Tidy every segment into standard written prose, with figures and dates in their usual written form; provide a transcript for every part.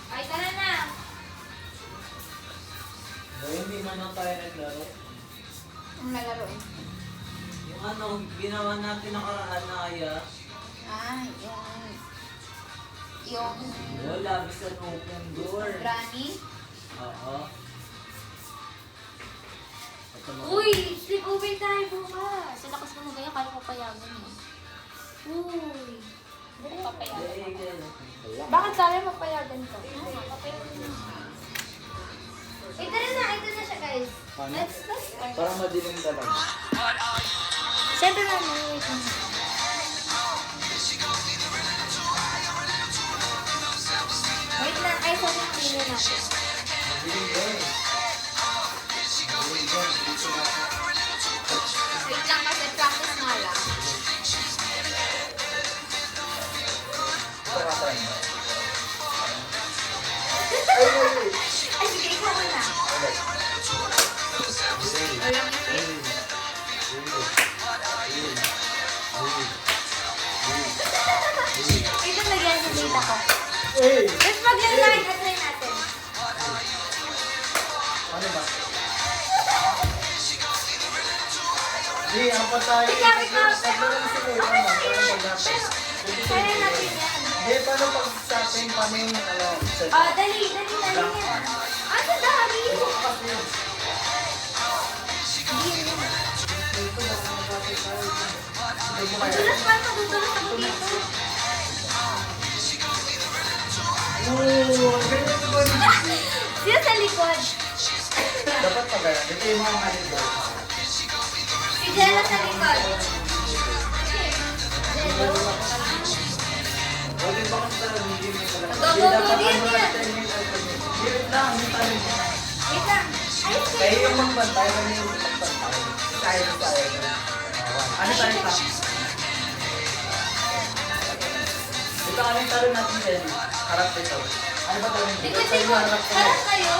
Ay, tara na. Hindi man lang tayo naglaro. Ang nalaro eh. Yung ano, ginawa natin nakaraan na Aya. Ah, yung Wala, bisa open door. granny. Oo. Uy, sleepover tayo bukas. Sa lakas mo na ganyan, kaya ko payagan mo. Uy. Bakit papayagan ako? Bakit sabi mapayagan ko? Papayagan mo. Ito na siya guys. Let's start. Parang madilim talaga. Siyempre na, wait lang. Wait lang, ay, sa tingin natin. Madilim ba eh. Wait lang kasi practice nga lang. Ay, sige, ikaw muna. Walang ipin. Ito lagyan sa data ko. Let's mag-line at try natin. Ano ba? Di, ang patay. Ikaw, ikaw. Kaya natin yan. Di, paano pag sa atin, paano yung ano? Oh, dali yan. Ah, sa dami. Madulas pa, madudulas ako dito. Sino sa likod? Dapat pa gaya. Ito yung mga kanito. Si Jello sa likod. Jello. Huwag yung baka sa hindi mo talaga. Go, go, go, diyan, diyan. Hirap lang, yung tayo. Wait lang. Ay, Kayo yung magbantay, kami yung magbantay. Tayo na tayo. Ano tayo pa? Ito ano yung talo natin, Jenny? Harap ito. Ano ba talo nito? likod, likod. Harap kayo.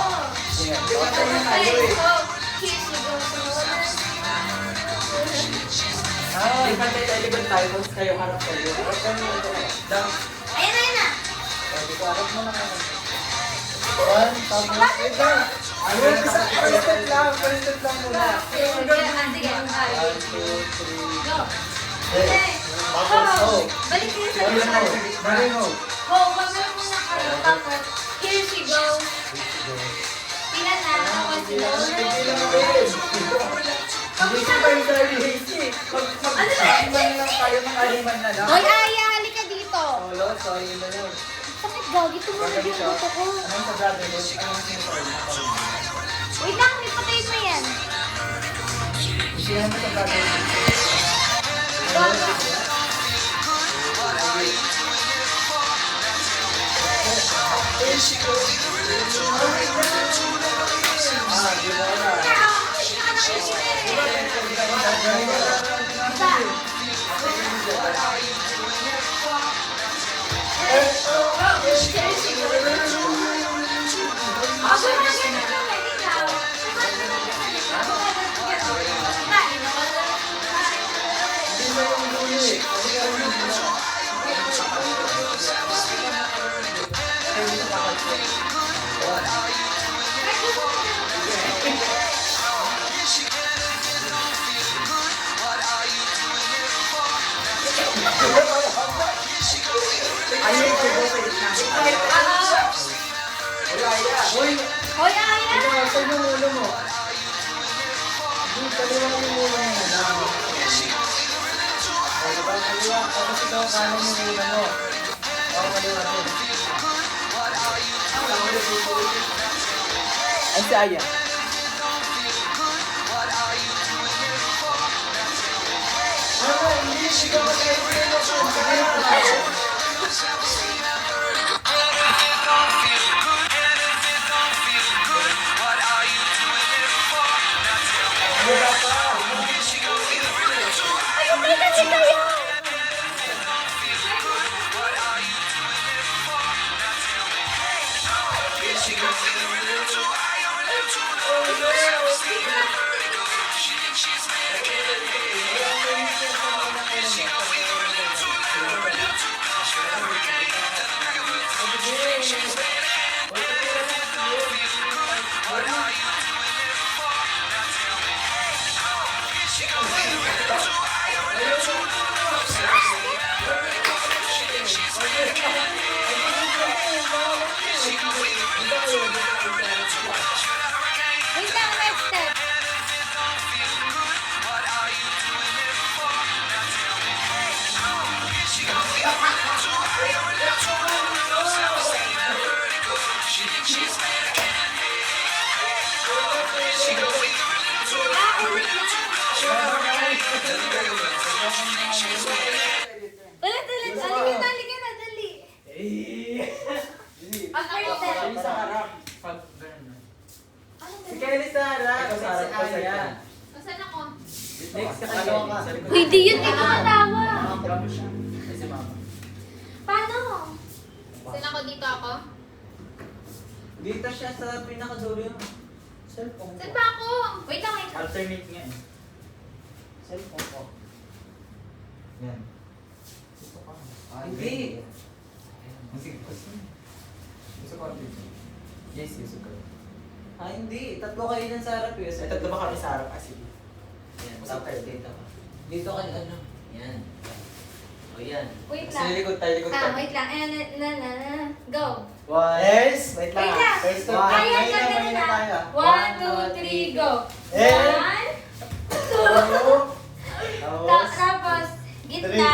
Sige. Di ba tayo na tayo Ay, eh? go. Kiss, you go. Di ba tayo likod tayo, tapos kayo harap kayo. Harap kayo ito. Dang. Ayan na, ayan na. Di ko harap mo na kayo. One, tapos ito. Ayun, palistat lang muna. Sige. One, two, three. Go. Hey. Go. Balik kayo sa Balik likod. mo. Balik mo. Go, mamaya muna kayo. Tapos, here she goes. Pila na. Tapos, Hindi siya pa yung sarili. Mag-aliman lang tayo, mag-aliman na lang. Hoy, Aya, halika dito. Lolo, sorry na yun. Sakit gagi, tumunog yung buto ko. Anong sa brotherhood? Anong sinasabi? Wait lang, may patayin mo yan. Siya mo sa brotherhood. Go, go. Ah, di ba na? Hindi mo yung dulo eh. Kasi ka rin yung dulo. Kaya hindi ka kakasya. Ayun, siguro na. Wala yan. Hoy! Hoy, Aya! Ito, saan yung ulo mo? Yung kaliwa yung ulo mo na lang. O, diba? Kaliwa. Tapos ikaw, kanan yung ulo mo. O, kaliwa din. Ay, si Aya. Ano, hindi siya mag-ayun. Ayun, may kasi kaya! Wait lang, next step. Ulit. Halika na, dali. Ang first step. Siya sa harap. Pag gano'n. Si Kelly sa harap. Ikaw sa harap, Si Aya. Asan ako? Next ka kay Ano Kelly. ka? Sa likod. Uy, di yun, di ko matawa. Grabe siya. Ay, si Mama. Paano? Saan ako dito ako? Dito siya sa pinakadulo yun. Cellphone ko. Saan ba ako? Wait lang. Alternate nga eh. Cellphone ko. Yan. Gusto ko. Hindi. Sige, gusto ko dito. Yes, gusto ko. Hindi. Tatlo kayo dyan sa harap eh. Ay, tatlo ba kami sa harap? Sige. Yan, Basta tapos dito ka. Dito ka ano? Yan. O yan. Wait Sa lang. likod tayo, likod tayo. Wait lang. Go. One. Yes! Wait lang. Wait lang. First step. Ayan, Mahina, ganun mahina na. tayo. 1, 2, 3, go. Eh. 1, Tapos. tapos, Three. gitna.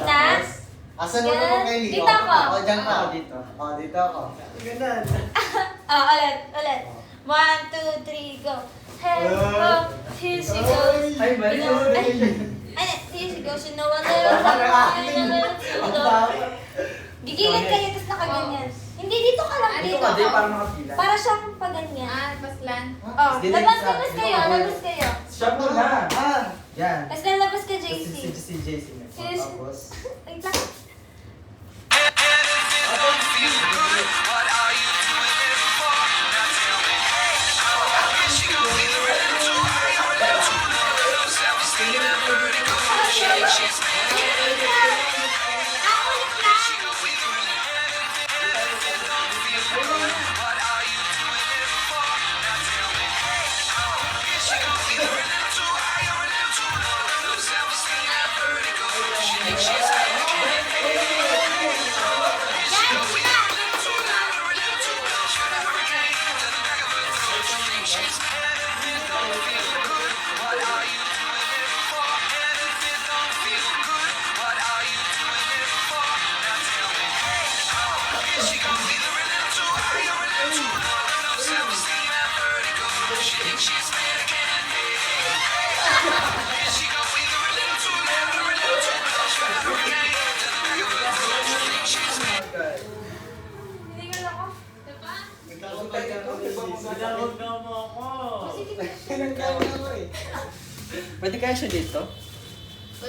Tapos. Asan mo naman kay Lee? Dito ako. Ako dyan ka. Ako dito. Dito ako. Ganun. Ulit. 1, 2, 3, go. Here she goes. Ay, mali. You know, here she goes. You know a little something. Gigilid kayo, tapos nakaganyan. Hindi, dito ka lang. Dito ka, di para makapila. Para siyang paganyan. Paslan. Oh, Dilig labas sa- kayo, dito ka. labas kayo. Siya muna. Yan. Tapos lalabas ka, Si JC. JC. Yes. Tapos. Wait lang. Hindi ko lang ako. Diba? Tinawag na mo ako. Pinagkawin ako eh. Pwede kaya siya dito?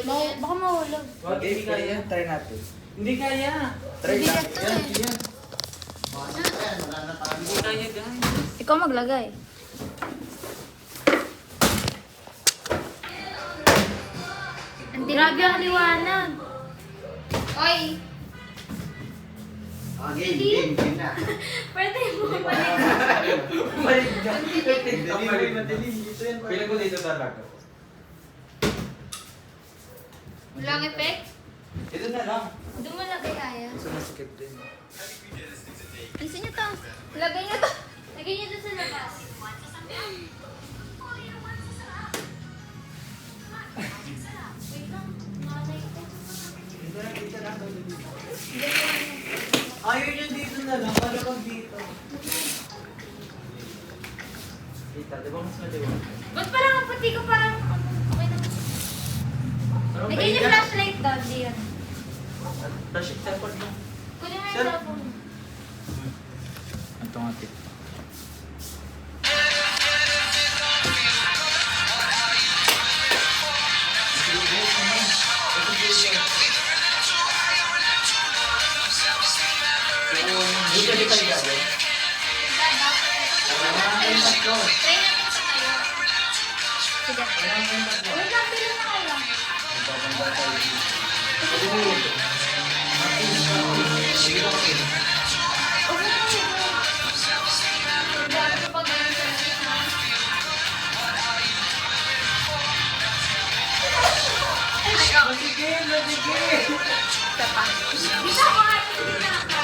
Baka mahulog. Wag, hindi kaya. Try natin. Hindi kaya. Try Hindi natin. ito eh. Yan. Wala na tayo. Hindi kaya, guys. Ikaw maglagay. Ang grabe ang liwanag. Oy! Game na. Pwede mo ba? Balik niya. TikTok Dali, balik madali. na. Dito yan. Pili ko dito talaga. Walang effect? Ito na lang. Doon mo lagay kaya. Sumasikip din. Isa niyo to. Lagay niyo to. Lagay niyo to sa labas. Wait lang. Nakalay ko. Ayaw niya dito na lang. Para pag dito. Dito, di ba mas maliwanag? Ba't parang ang puti ko parang okay naman. Pero Lagay niyo kaya- flashlight doon. Diyan. Flashlight cellphone mo. Kunin mo yung Sir. cellphone. Ito nga tip. Dito di tayo gagawin. kayong tatlo. Try natin sa kayo. Sige. Kailangan kayong tatlo. Wait lang, pili na kayo. Magpapanda tayo dito. Sige mo. Sige mo kayo. Okay na yun. Grabe pag ganun sa akin, ha? Matigil, matigil. Isa pa. Isa pa nga, sige na ka.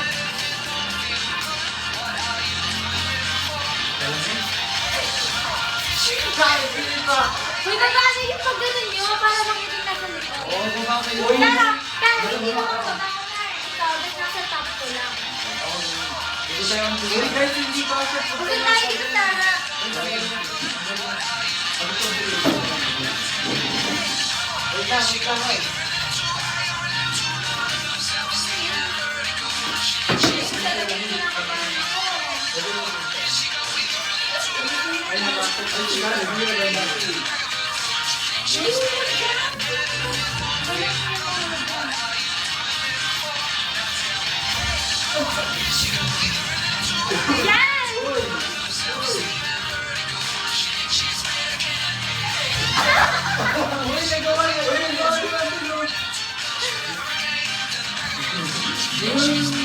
Kaya, sige pa. Uy, magkano yung pag ganun nyo para magiging nasa likod? Oo, baba kayo. Kaya hindi mo ako na ikaw, dahil nasa top ko lang. Dito tayo ang tuloy. Uy, guys, hindi pa siya. Huwag tayo dito, Tara. Wait lang, guys. Talaga hindi nakakapalan ako. Ay, nakasal. Ay, sila, hindi na ganda. Hindi mo na siya. Wala siya mga dyan. Yan! Uy, nagawa niya. Uy, nagawa niya.